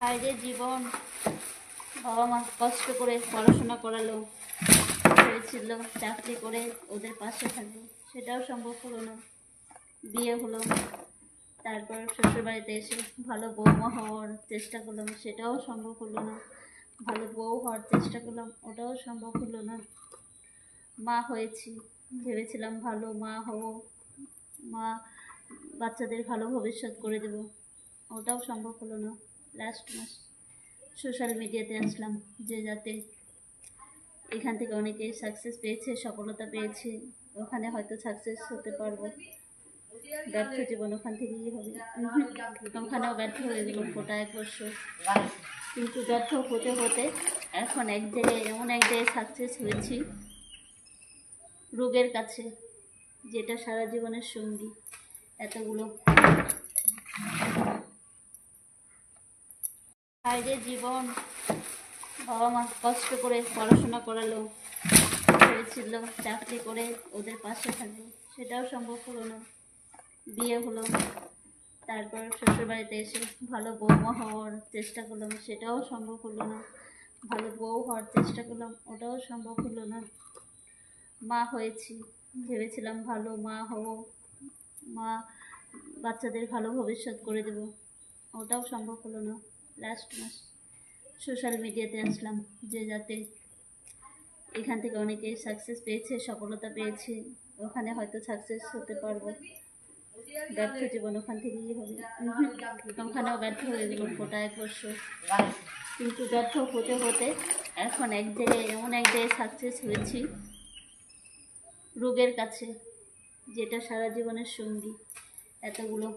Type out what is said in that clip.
বাইরে জীবন, বাবা মা কষ্ট করে পড়াশোনা করালো, হয়েছিল চাকরি করে ওদের পাশে থাকবো, সেটাও সম্ভব হলো না। বিয়ে হলো, তারপর শ্বশুরবাড়িতে এসে ভালো বৌমা হওয়ার চেষ্টা করলাম, সেটাও সম্ভব হলো না। ভালো বউ হওয়ার চেষ্টা করলাম, ওটাও সম্ভব হলো না। মা হয়েছি, ভেবেছিলাম ভালো মা হব, মা বাচ্চাদের ভালো ভবিষ্যৎ করে দেব, ওটাও সম্ভব হলো না। লাস্ট মাস সোশ্যাল মিডিয়াতে আসলাম যে যাতে এখান থেকে অনেকে সাকসেস পেয়েছে, সফলতা পেয়েছে, ওখানে হয়তো সাকসেস হতে পারবো। ব্যর্থ জীবন ওখান থেকেই হবে, ওখানেও ব্যর্থ হয়ে গেল গোটা 1 বছর। কিন্তু ব্যর্থ হতে হতে এখন এক জায়গায় এমন এক জায়গায় সাকসেস হয়েছি, রোগের কাছে, যেটা সারা জীবনের সঙ্গী। এতগুলো বাইরে জীবন, বাবা মা কষ্ট করে পড়াশোনা করালো, হয়েছিল চাকরি করে ওদের পাশে থাকবো, সেটাও সম্ভব হলো না। বিয়ে হলো, তারপর শ্বশুরবাড়িতে এসে ভালো বৌমা হওয়ার চেষ্টা করলাম, সেটাও সম্ভব হলো না। ভালো বউ হওয়ার চেষ্টা করলাম, ওটাও সম্ভব হলো না। মা হয়েছি, ভেবেছিলাম ভালো মা হব, মা বাচ্চাদের ভালো ভবিষ্যৎ করে দেব, ওটাও সম্ভব হলো না। লাস্ট মাস সোশ্যাল মিডিয়াতে আসলাম যে যাতে এখান থেকে অনেকে সাকসেস পেয়েছে, সফলতা পেয়েছে, ওখানে হয়তো সাকসেস হতে পারবো। ব্যর্থ জীবন ওখান থেকেই হবে, ওখানেও ব্যর্থ হয়ে গেল গোটা 1 বছর। কিন্তু ব্যর্থ হতে হতে এখন এক জায়গায় এমন এক জায়গায় সাকসেস হয়েছি, রোগের কাছে, যেটা সারা জীবনের সঙ্গী। এতগুলো